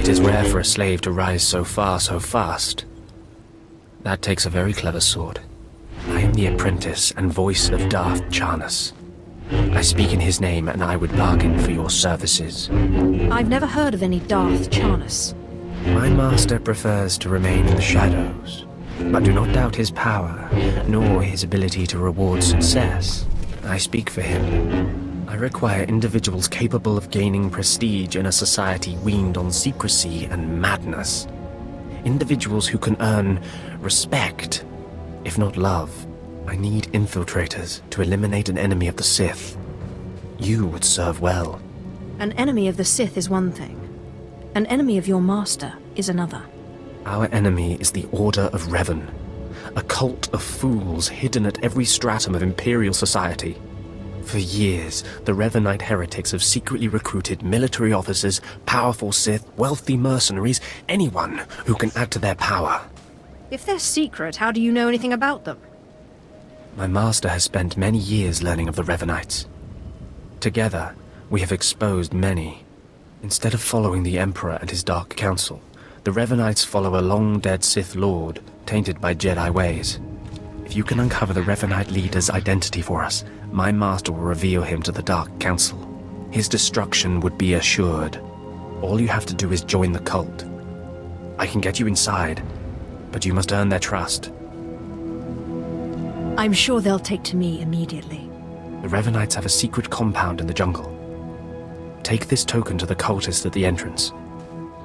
It is rare for a slave to rise so far so fast. That takes a very clever sword. I am the apprentice and voice of Darth Charnas. I speak in his name, and I would bargain for your services. I've never heard of any Darth Charnas. My master prefers to remain in the shadows, but do not doubt his power, nor his ability to reward success. I speak for him. I require individuals capable of gaining prestige in a society weaned on secrecy and madness. Individuals who can earn respect, if not love. I need infiltrators to eliminate an enemy of the Sith. You would serve well. An enemy of the Sith is one thing. An enemy of your master is another. Our enemy is the Order of Revan, a cult of fools hidden at every stratum of Imperial society. For years, the Revanite heretics have secretly recruited military officers, powerful Sith, wealthy mercenaries, anyone who can add to their power. If they're secret, how do you know anything about them? My master has spent many years learning of the Revanites. Together, we have exposed many. Instead of following the Emperor and his Dark Council, the Revanites follow a long-dead Sith Lord, tainted by Jedi ways. If you can uncover the Revanite leader's identity for us, my master will reveal him to the Dark Council. His destruction would be assured. All you have to do is join the cult. I can get you inside, but you must earn their trust. I'm sure they'll take to me immediately. The Revanites have a secret compound in the jungle. Take this token to the cultist at the entrance.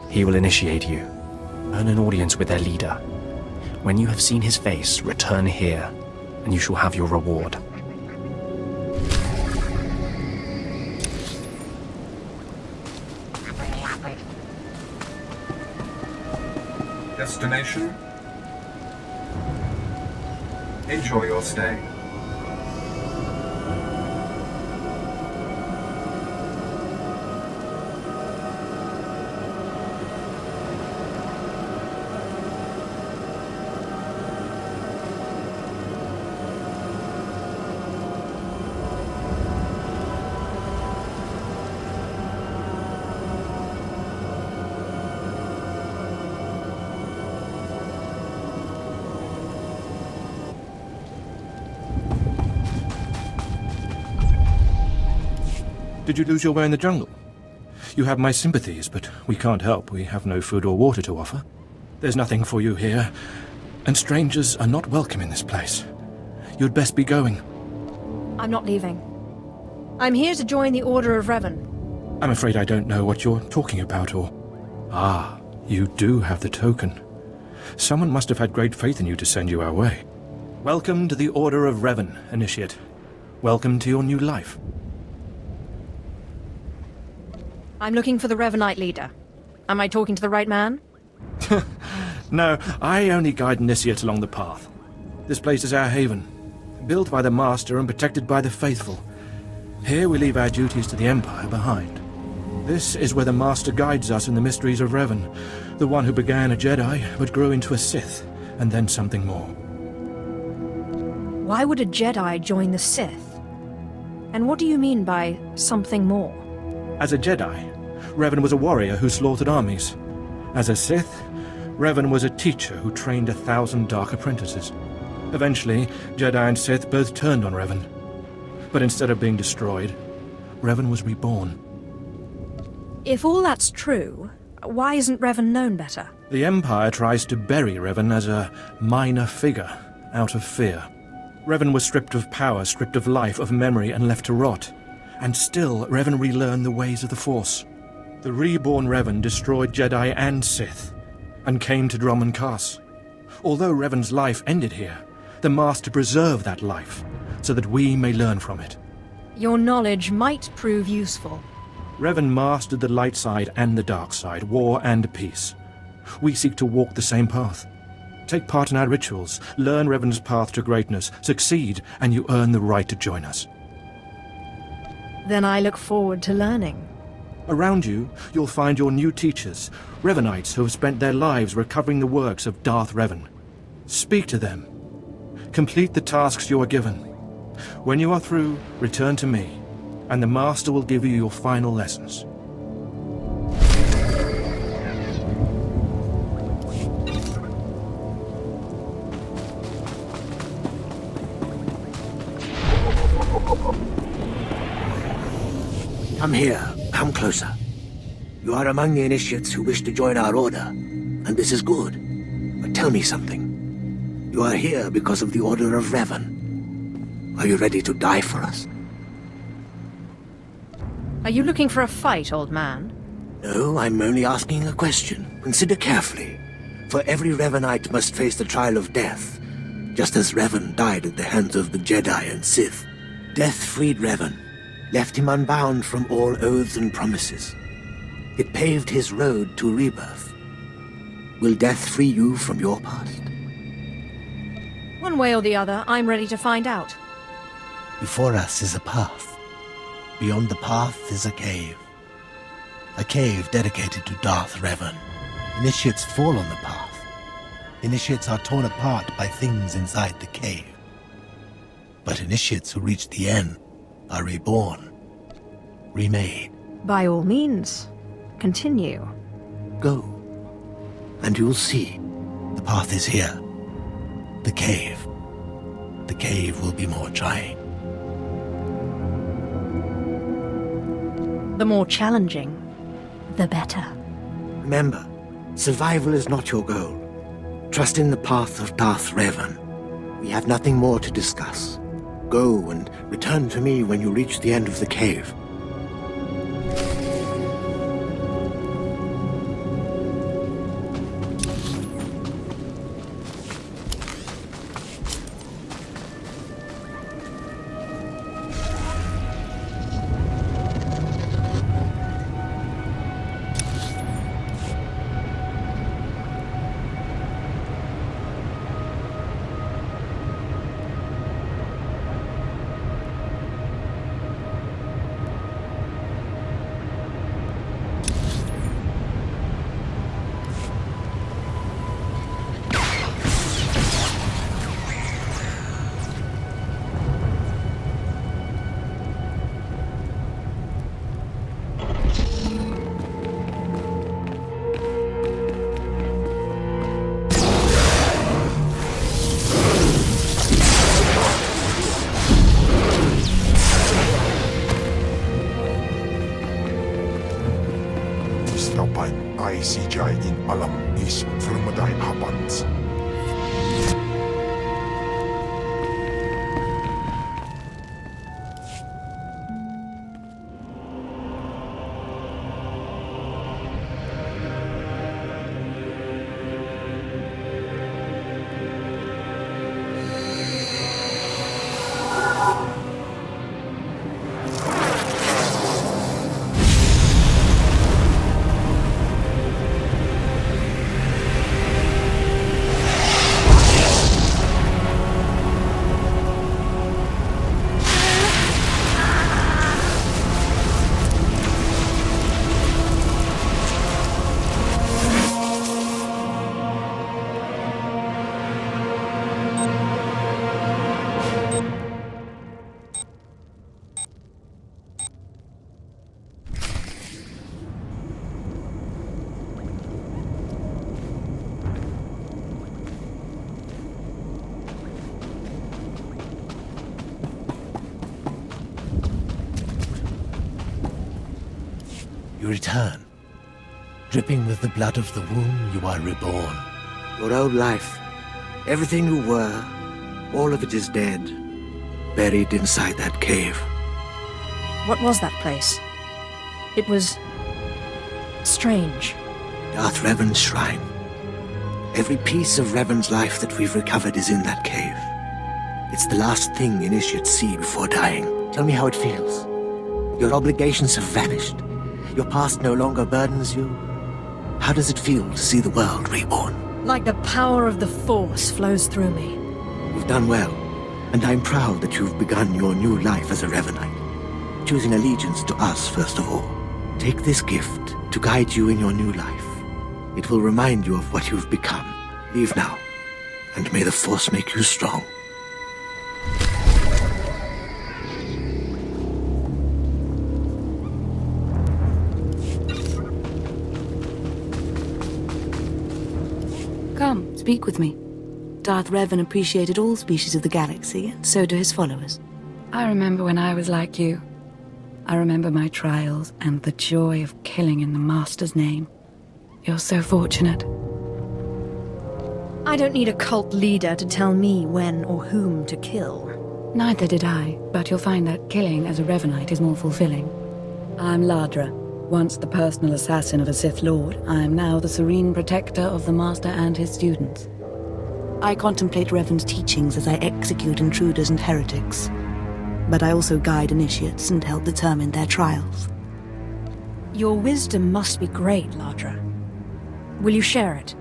He will initiate you. Earn an audience with their leader. When you have seen his face, return here, and you shall have your reward. Destination? Enjoy your stay. Did you lose your way in the jungle? You have my sympathies, but we can't help. We have no food or water to offer. There's nothing for you here, and strangers are not welcome in this place. You'd best be going. I'm not leaving. I'm here to join the Order of Revan. I'm afraid I don't know what you're talking about, or... Ah, you do have the token. Someone must have had great faith in you to send you our way. Welcome to the Order of Revan, Initiate. Welcome to your new life. I'm looking for the Revanite leader. Am I talking to the right man? No, I only guide initiates along the path. This place is our haven, built by the Master and protected by the faithful. Here we leave our duties to the Empire behind. This is where the Master guides us in the mysteries of Revan, the one who began a Jedi but grew into a Sith, and then something more. Why would a Jedi join the Sith? And what do you mean by something more? As a Jedi, Revan was a warrior who slaughtered armies. As a Sith, Revan was a teacher who trained 1,000 dark apprentices. Eventually, Jedi and Sith both turned on Revan. But instead of being destroyed, Revan was reborn. If all that's true, why isn't Revan known better? The Empire tries to bury Revan as a minor figure, out of fear. Revan was stripped of power, stripped of life, of memory, and left to rot. And still, Revan relearned the ways of the Force. The reborn Revan destroyed Jedi and Sith, and came to Dromund Kaas. Although Revan's life ended here, the Master preserved that life, so that we may learn from it. Your knowledge might prove useful. Revan mastered the light side and the dark side, war and peace. We seek to walk the same path. Take part in our rituals, learn Revan's path to greatness, succeed, and you earn the right to join us. Then I look forward to learning. Around you, you'll find your new teachers, Revanites who have spent their lives recovering the works of Darth Revan. Speak to them. Complete the tasks you are given. When you are through, return to me, and the Master will give you your final lessons. Come here. Come closer. You are among the initiates who wish to join our order, and this is good. But tell me something. You are here because of the Order of Revan. Are you ready to die for us? Are you looking for a fight, old man? No, I'm only asking a question. Consider carefully. For every Revanite must face the trial of death, just as Revan died at the hands of the Jedi and Sith. Death freed Revan, left him unbound from all oaths and promises. It paved his road to rebirth. Will death free you from your past? One way or the other, I'm ready to find out. Before us is a path. Beyond the path is a cave. A cave dedicated to Darth Revan. Initiates fall on the path. Initiates are torn apart by things inside the cave. But initiates who reach the end are reborn, remade. By all means, continue. Go, and you'll see. The path is here. The cave. The cave will be more trying. The more challenging, the better. Remember, survival is not your goal. Trust in the path of Darth Revan. We have nothing more to discuss. Go and return to me when you reach the end of the cave. CGI in alam is vermetai abans. You return. Dripping with the blood of the womb, you are reborn. Your old life, everything you were, all of it is dead, buried inside that cave. What was that place? It was strange. Darth Revan's shrine. Every piece of Revan's life that we've recovered is in that cave. It's the last thing initiates see before dying. Tell me how it feels. Your obligations have vanished. Your past no longer burdens you. How does it feel to see the world reborn? Like the power of the Force flows through me. You've done well, and I'm proud that you've begun your new life as a Revanite, choosing allegiance to us first of all. Take this gift to guide you in your new life. It will remind you of what you've become. Leave now, and may the Force make you strong. Come, speak with me. Darth Revan appreciated all species of the galaxy, and so do his followers. I remember when I was like you. I remember my trials and the joy of killing in the Master's name. You're so fortunate. I don't need a cult leader to tell me when or whom to kill. Neither did I, but you'll find that killing as a Revanite is more fulfilling. I'm Ladra. Once the personal assassin of a Sith Lord, I am now the serene protector of the Master and his students. I contemplate Revan's teachings as I execute intruders and heretics. But I also guide initiates and help determine their trials. Your wisdom must be great, Ladra. Will you share it?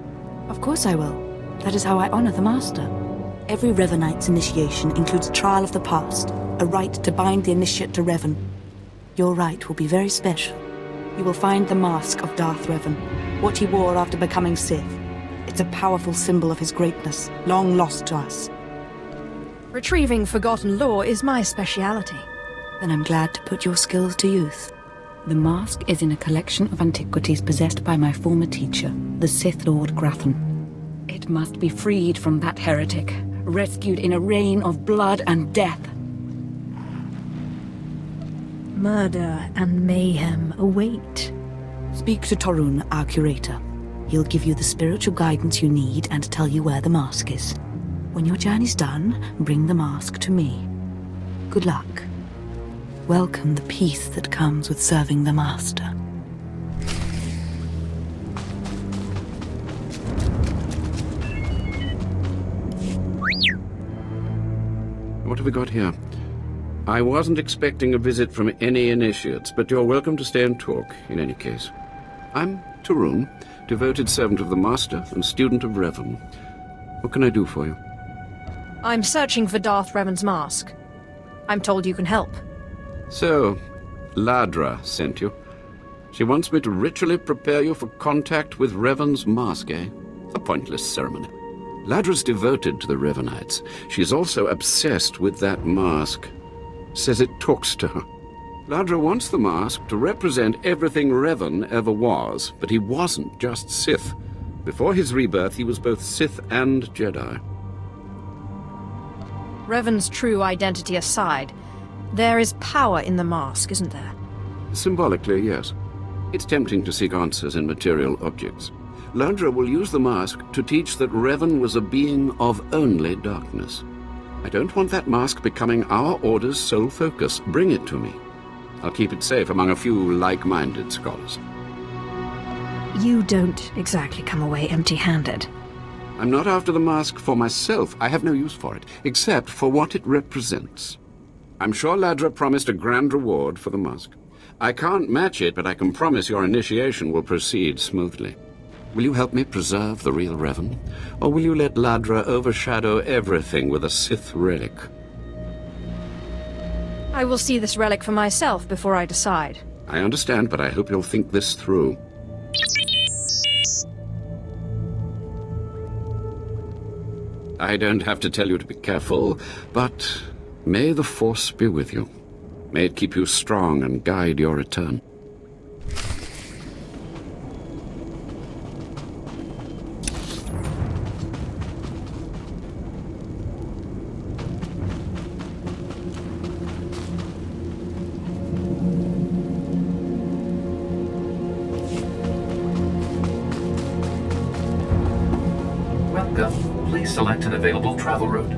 Of course I will. That is how I honor the Master. Every Revanite's initiation includes a trial of the past, a rite to bind the initiate to Revan. Your rite will be very special. You will find the mask of Darth Revan, what he wore after becoming Sith. It's a powerful symbol of his greatness, long lost to us. Retrieving forgotten lore is my speciality. Then I'm glad to put your skills to use. The mask is in a collection of antiquities possessed by my former teacher, the Sith Lord Grafton. It must be freed from that heretic, rescued in a reign of blood and death. Murder and mayhem await. Speak to Torun, our curator. He'll give you the spiritual guidance you need and tell you where the mask is. When your journey's done, bring the mask to me. Good luck. Welcome the peace that comes with serving the Master. What have we got here? I wasn't expecting a visit from any initiates, but you're welcome to stay and talk, in any case. I'm Torun, devoted servant of the Master and student of Revan. What can I do for you? I'm searching for Darth Revan's mask. I'm told you can help. So, Ladra sent you. She wants me to ritually prepare you for contact with Revan's mask, eh? A pointless ceremony. Ladra's devoted to the Revanites. She's also obsessed with that mask. Says it talks to her. Ladra wants the mask to represent everything Revan ever was, but he wasn't just Sith. Before his rebirth, he was both Sith and Jedi. Revan's true identity aside, there is power in the mask, isn't there? Symbolically, yes. It's tempting to seek answers in material objects. Ladra will use the mask to teach that Revan was a being of only darkness. I don't want that mask becoming our Order's sole focus. Bring it to me. I'll keep it safe among a few like-minded scholars. You don't exactly come away empty-handed. I'm not after the mask for myself. I have no use for it, except for what it represents. I'm sure Ladra promised a grand reward for the mask. I can't match it, but I can promise your initiation will proceed smoothly. Will you help me preserve the real Revan? Or will you let Ladra overshadow everything with a Sith relic? I will see this relic for myself before I decide. I understand, but I hope you'll think this through. I don't have to tell you to be careful, but may the Force be with you. May it keep you strong and guide your return. Welcome. Please select an available travel route.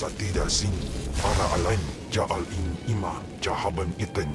sa tidasin para alain jaal in ima jahaban iten.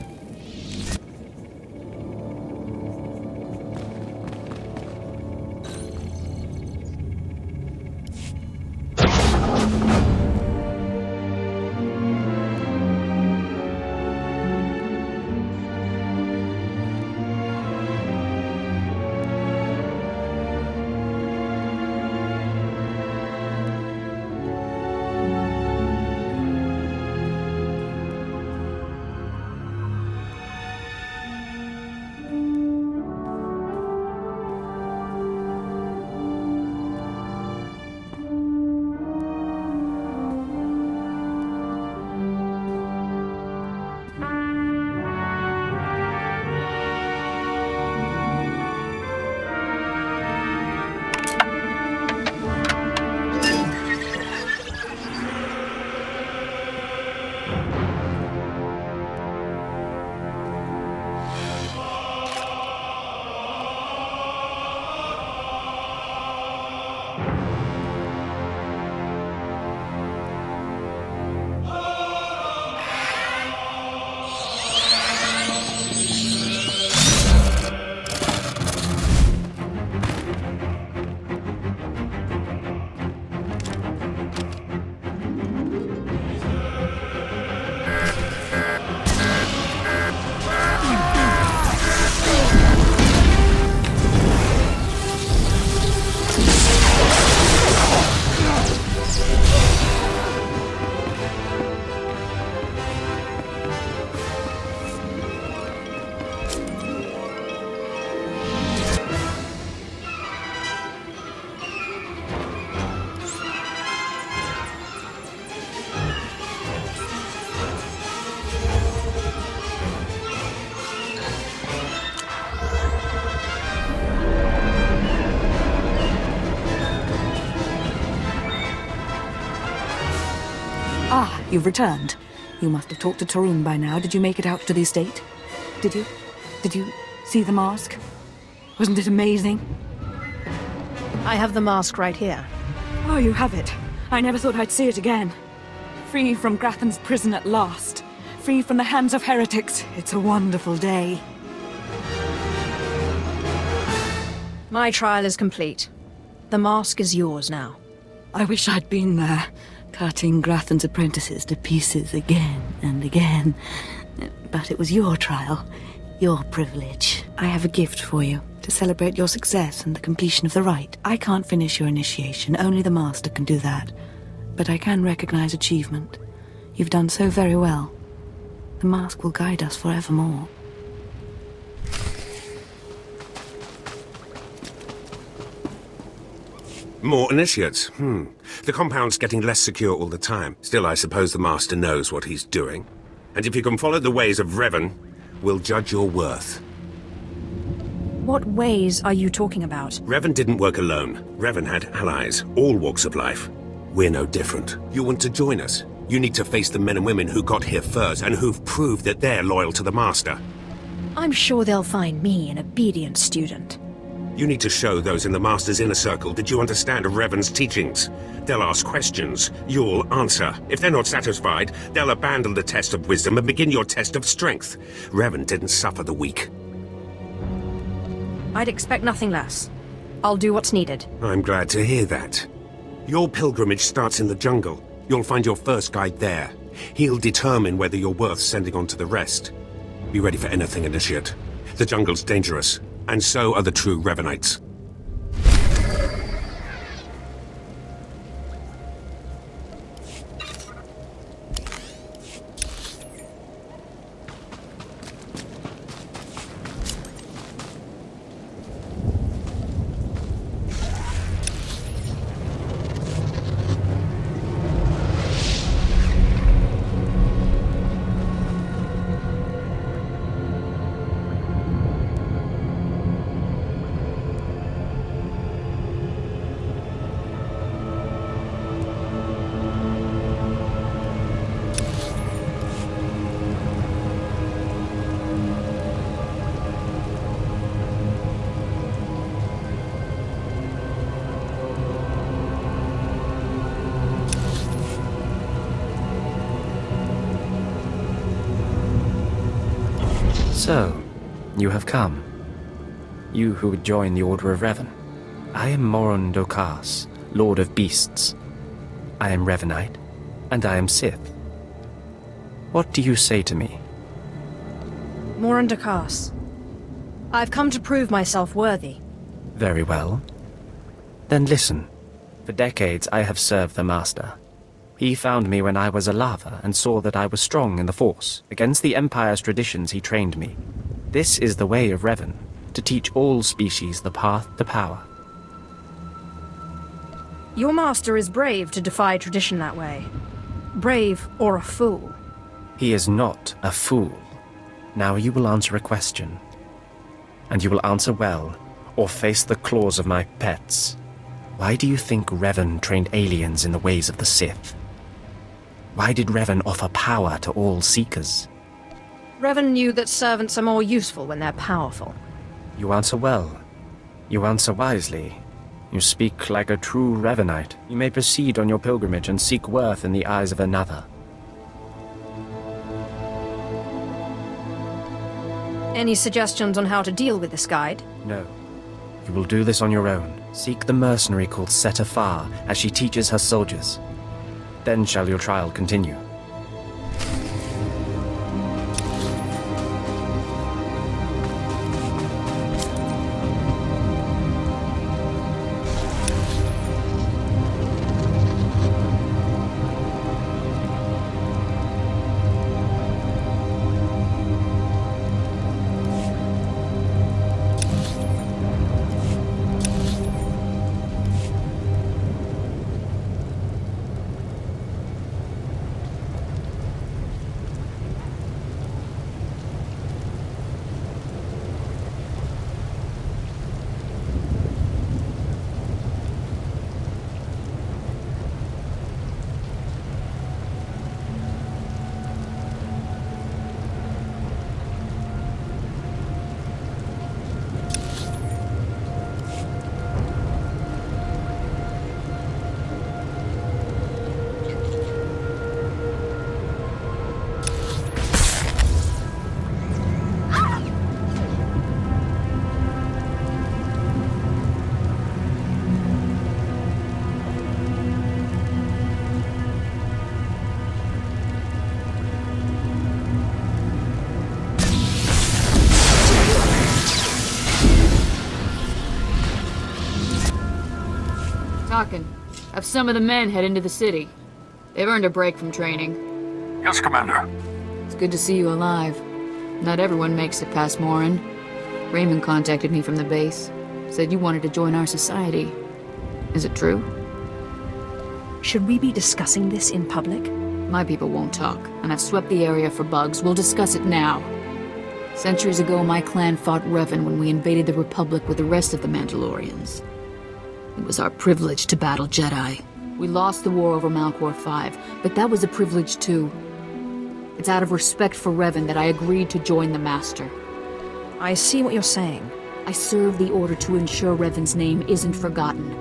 Ah, you've returned. You must have talked to Tarun by now. Did you make it out to the estate? Did you? Did you see the mask? Wasn't it amazing? I have the mask right here. Oh, you have it. I never thought I'd see it again. Free from Grathan's prison at last. Free from the hands of heretics. It's a wonderful day. My trial is complete. The mask is yours now. I wish I'd been there, cutting Grathan's apprentices to pieces again and again. But it was your trial, your privilege. I have a gift for you, to celebrate your success and the completion of the rite. I can't finish your initiation, only the Master can do that. But I can recognize achievement. You've done so very well. The mask will guide us forevermore. More initiates. The compound's getting less secure all the time. Still, I suppose the Master knows what he's doing. And if you can follow the ways of Revan, we'll judge your worth. What ways are you talking about? Revan didn't work alone. Revan had allies, all walks of life. We're no different. You want to join us? You need to face the men and women who got here first and who've proved that they're loyal to the Master. I'm sure they'll find me an obedient student. You need to show those in the Master's inner circle that you understand Revan's teachings. They'll ask questions. You'll answer. If they're not satisfied, they'll abandon the test of wisdom and begin your test of strength. Revan didn't suffer the weak. I'd expect nothing less. I'll do what's needed. I'm glad to hear that. Your pilgrimage starts in the jungle. You'll find your first guide there. He'll determine whether you're worth sending on to the rest. Be ready for anything, Initiate. The jungle's dangerous. And so are the true Revanites. So, you have come. You who would join the Order of Revan. I am Moron Dokas, Lord of Beasts. I am Revanite, and I am Sith. What do you say to me? Moran Dakas. I've come to prove myself worthy. Very well. Then listen. For decades I have served the Master. He found me when I was a lava and saw that I was strong in the Force. Against the Empire's traditions he trained me. This is the way of Revan, to teach all species the path to power. Your master is brave to defy tradition that way. Brave or a fool. He is not a fool. Now you will answer a question. And you will answer well, or face the claws of my pets. Why do you think Revan trained aliens in the ways of the Sith? Why did Revan offer power to all Seekers? Revan knew that servants are more useful when they're powerful. You answer well. You answer wisely. You speak like a true Revanite. You may proceed on your pilgrimage and seek worth in the eyes of another. Any suggestions on how to deal with this guide? No. You will do this on your own. Seek the mercenary called SWTOR as she teaches her soldiers. Then shall your trial continue. Have some of the men head into the city. They've earned a break from training. Yes, Commander. It's good to see you alive. Not everyone makes it past Morin. Raymond contacted me from the base. Said you wanted to join our society. Is it true? Should we be discussing this in public? My people won't talk, and I've swept the area for bugs. We'll discuss it now. Centuries ago, my clan fought Revan when we invaded the Republic with the rest of the Mandalorians. It was our privilege to battle Jedi. We lost the war over Malchor 5, but that was a privilege too. It's out of respect for Revan that I agreed to join the Master. I see what you're saying. I serve the Order to ensure Revan's name isn't forgotten.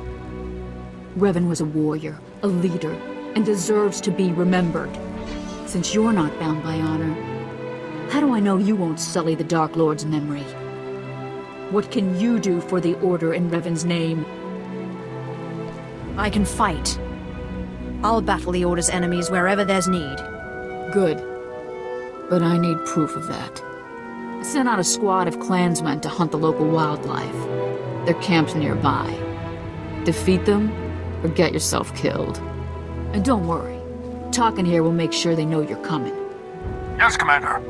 Revan was a warrior, a leader, and deserves to be remembered. Since you're not bound by honor, how do I know you won't sully the Dark Lord's memory? What can you do for the Order in Revan's name? I can fight. I'll battle the Order's enemies wherever there's need. Good. But I need proof of that. I sent out a squad of clansmen to hunt the local wildlife. They're camped nearby. Defeat them, or get yourself killed. And don't worry. Talking here will make sure they know you're coming. Yes, Commander.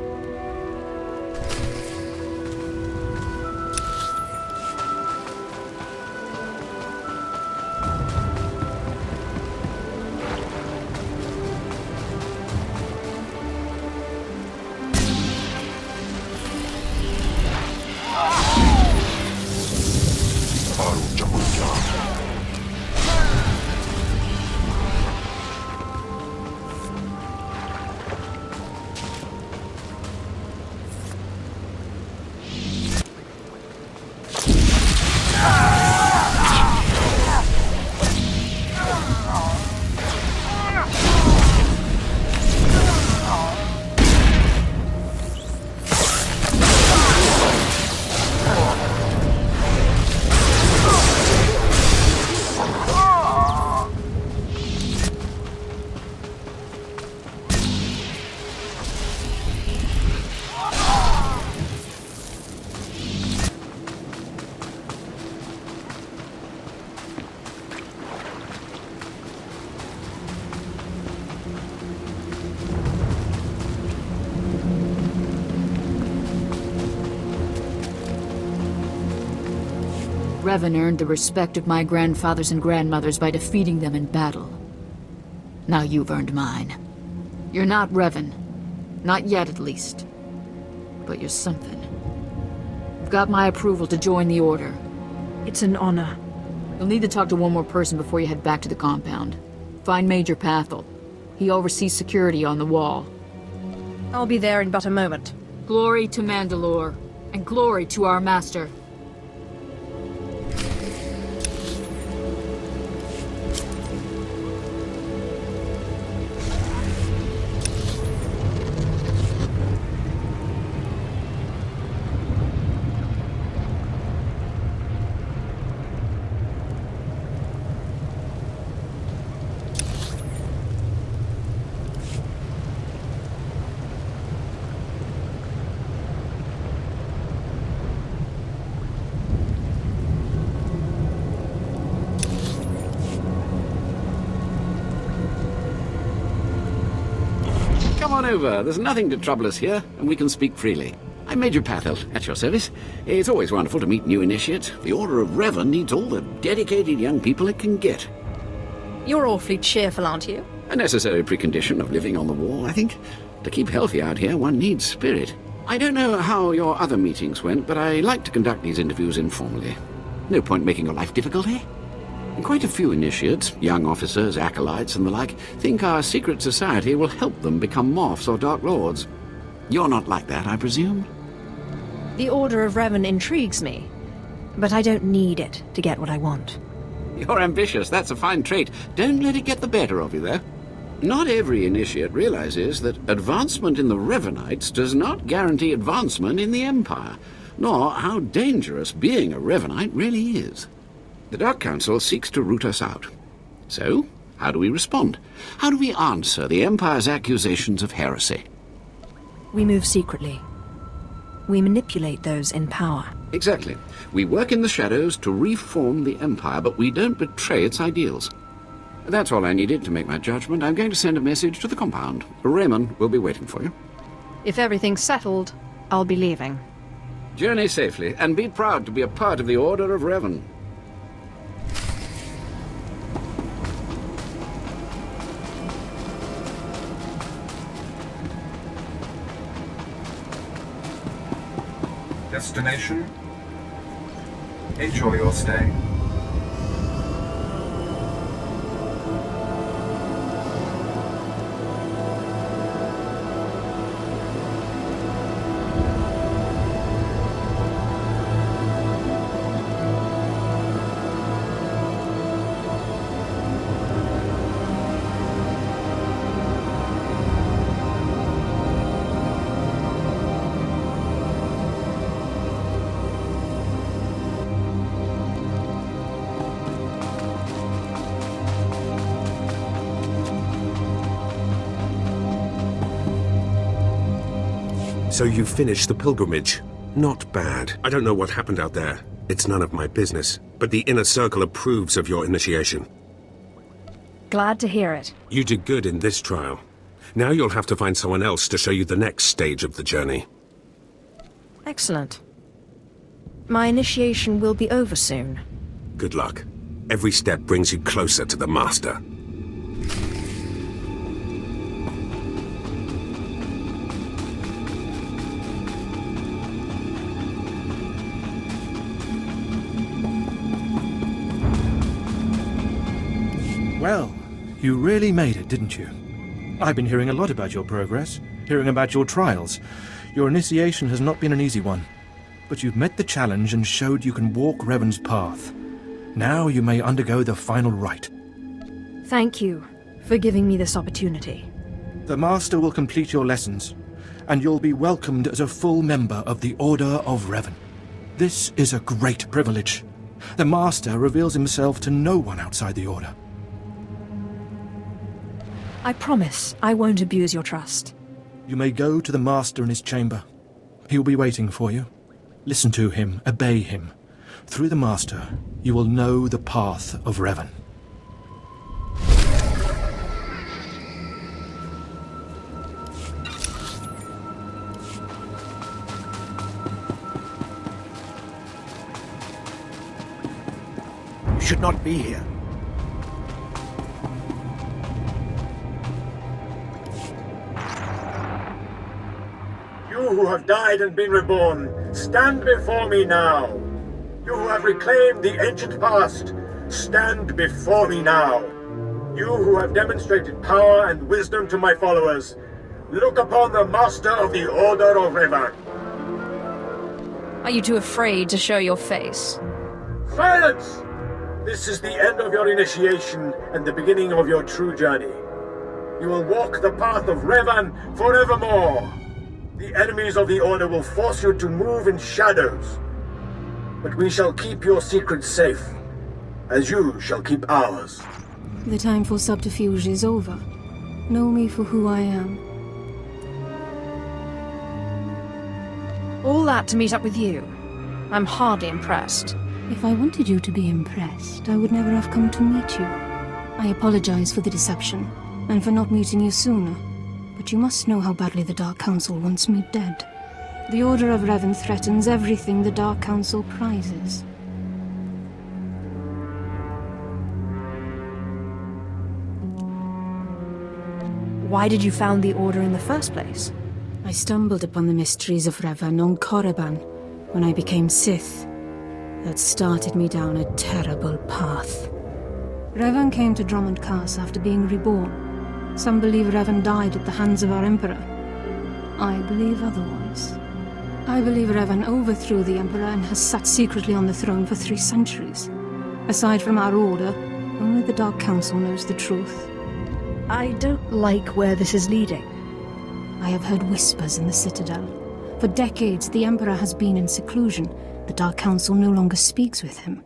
Revan earned the respect of my grandfathers and grandmothers by defeating them in battle. Now you've earned mine. You're not Revan. Not yet, at least. But you're something. You've got my approval to join the Order. It's an honor. You'll need to talk to one more person before you head back to the compound. Find Major Pathel. He oversees security on the wall. I'll be there in but a moment. Glory to Mandalore, and glory to our master. Come on over. There's nothing to trouble us here, and we can speak freely. I'm Major Pathel, at your service. It's always wonderful to meet new initiates. The Order of Revan needs all the dedicated young people it can get. You're awfully cheerful, aren't you? A necessary precondition of living on the wall, I think. To keep healthy out here, one needs spirit. I don't know how your other meetings went, but I like to conduct these interviews informally. No point making your life difficult, eh? And quite a few initiates, young officers, acolytes, and the like, think our secret society will help them become Morphs or Dark Lords. You're not like that, I presume? The Order of Revan intrigues me, but I don't need it to get what I want. You're ambitious. That's a fine trait. Don't let it get the better of you, though. Not every initiate realizes that advancement in the Revanites does not guarantee advancement in the Empire, nor how dangerous being a Revanite really is. The Dark Council seeks to root us out. So, how do we respond? How do we answer the Empire's accusations of heresy? We move secretly. We manipulate those in power. Exactly. We work in the shadows to reform the Empire, but we don't betray its ideals. That's all I needed to make my judgment. I'm going to send a message to the compound. Raymond will be waiting for you. If everything's settled, I'll be leaving. Journey safely, and be proud to be a part of the Order of Revan. Destination? Enjoy your stay. So you finished the pilgrimage. Not bad. I don't know what happened out there. It's none of my business. But the Inner Circle approves of your initiation. Glad to hear it. You did good in this trial. Now you'll have to find someone else to show you the next stage of the journey. Excellent. My initiation will be over soon. Good luck. Every step brings you closer to the Master. Well, you really made it, didn't you? I've been hearing a lot about your progress, hearing about your trials. Your initiation has not been an easy one, but you've met the challenge and showed you can walk Revan's path. Now you may undergo the final rite. Thank you for giving me this opportunity. The Master will complete your lessons, and you'll be welcomed as a full member of the Order of Revan. This is a great privilege. The Master reveals himself to no one outside the Order. I promise I won't abuse your trust. You may go to the Master in his chamber. He will be waiting for you. Listen to him, obey him. Through the Master, you will know the path of Revan. should not be here. You who have died and been reborn, stand before me now. You who have reclaimed the ancient past, stand before me now. You who have demonstrated power and wisdom to my followers, look upon the Master of the Order of Revan. Are you too afraid to show your face? Silence! This is the end of your initiation and the beginning of your true journey. You will walk the path of Revan forevermore. The enemies of the Order will force you to move in shadows. But we shall keep your secrets safe, as you shall keep ours. The time for subterfuge is over. Know me for who I am. All that to meet up with you. I'm hardly impressed. If I wanted you to be impressed, I would never have come to meet you. I apologize for the deception, and for not meeting you sooner. But you must know how badly the Dark Council wants me dead. The Order of Revan threatens everything the Dark Council prizes. Why did you found the Order in the first place? I stumbled upon the mysteries of Revan on Korriban when I became Sith. That started me down a terrible path. Revan came to Drummond Cass after being reborn. Some believe Revan died at the hands of our Emperor. I believe otherwise. I believe Revan overthrew the Emperor and has sat secretly on the throne for 3 centuries. Aside from our Order, only the Dark Council knows the truth. I don't like where this is leading. I have heard whispers in the Citadel. For decades, the Emperor has been in seclusion. The Dark Council no longer speaks with him.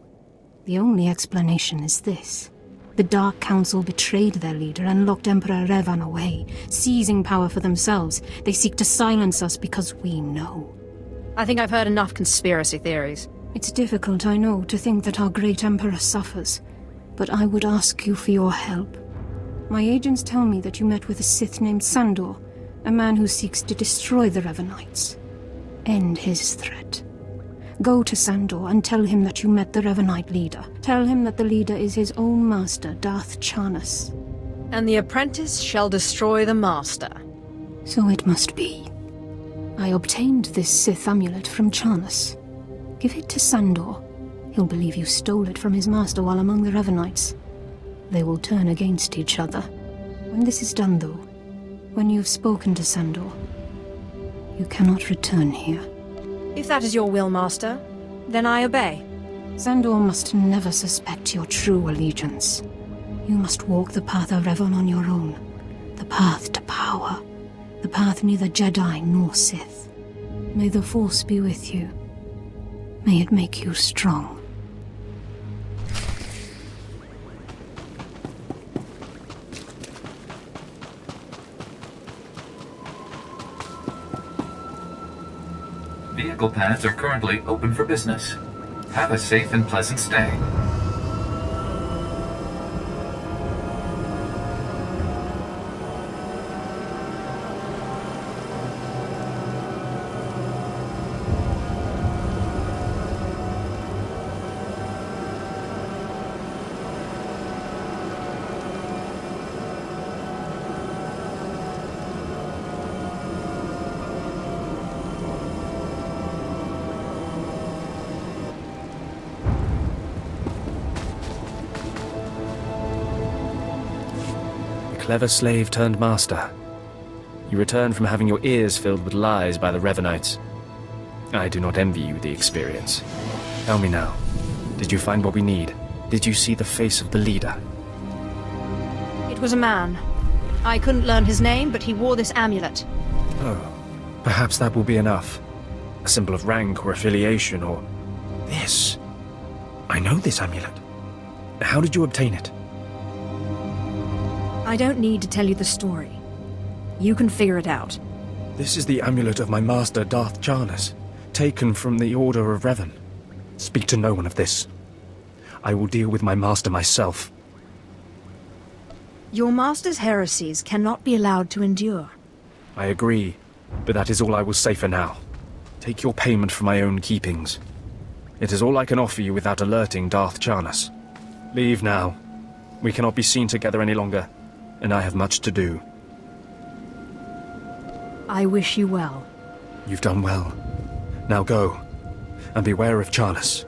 The only explanation is this. The Dark Council betrayed their leader and locked Emperor Revan away, seizing power for themselves. They seek to silence us because we know. I think I've heard enough conspiracy theories. It's difficult, I know, to think that our great Emperor suffers. But I would ask you for your help. My agents tell me that you met with a Sith named Sandor, a man who seeks to destroy the Revanites. End his threat. Go to Sandor and tell him that you met the Revanite leader. Tell him that the leader is his own master, Darth Charnas. And the apprentice shall destroy the master. So it must be. I obtained this Sith amulet from Charnas. Give it to Sandor. He'll believe you stole it from his master while among the Revanites. They will turn against each other. When this is done, though, when you've spoken to Sandor, you cannot return here. If that is your will, Master, then I obey. Sandor must never suspect your true allegiance. You must walk the path of Revan on your own. The path to power. The path neither Jedi nor Sith. May the Force be with you. May it make you strong. Vehicle paths are currently open for business. Have a safe and pleasant stay. Clever slave turned master. You return from having your ears filled with lies by the Revanites. I do not envy you the experience. Tell me now, did you find what we need? Did you see the face of the leader? It was a man. I couldn't learn his name, but he wore this amulet. Oh, perhaps that will be enough. A symbol of rank or affiliation or... This. I know this amulet. How did you obtain it? I don't need to tell you the story. You can figure it out. This is the amulet of my master, Darth Charnas, taken from the Order of Revan. Speak to no one of this. I will deal with my master myself. Your master's heresies cannot be allowed to endure. I agree, but that is all I will say for now. Take your payment for my own keepings. It is all I can offer you without alerting Darth Charnas. Leave now. We cannot be seen together any longer, and I have much to do. I wish you well. You've done well. Now go, and beware of Charnas.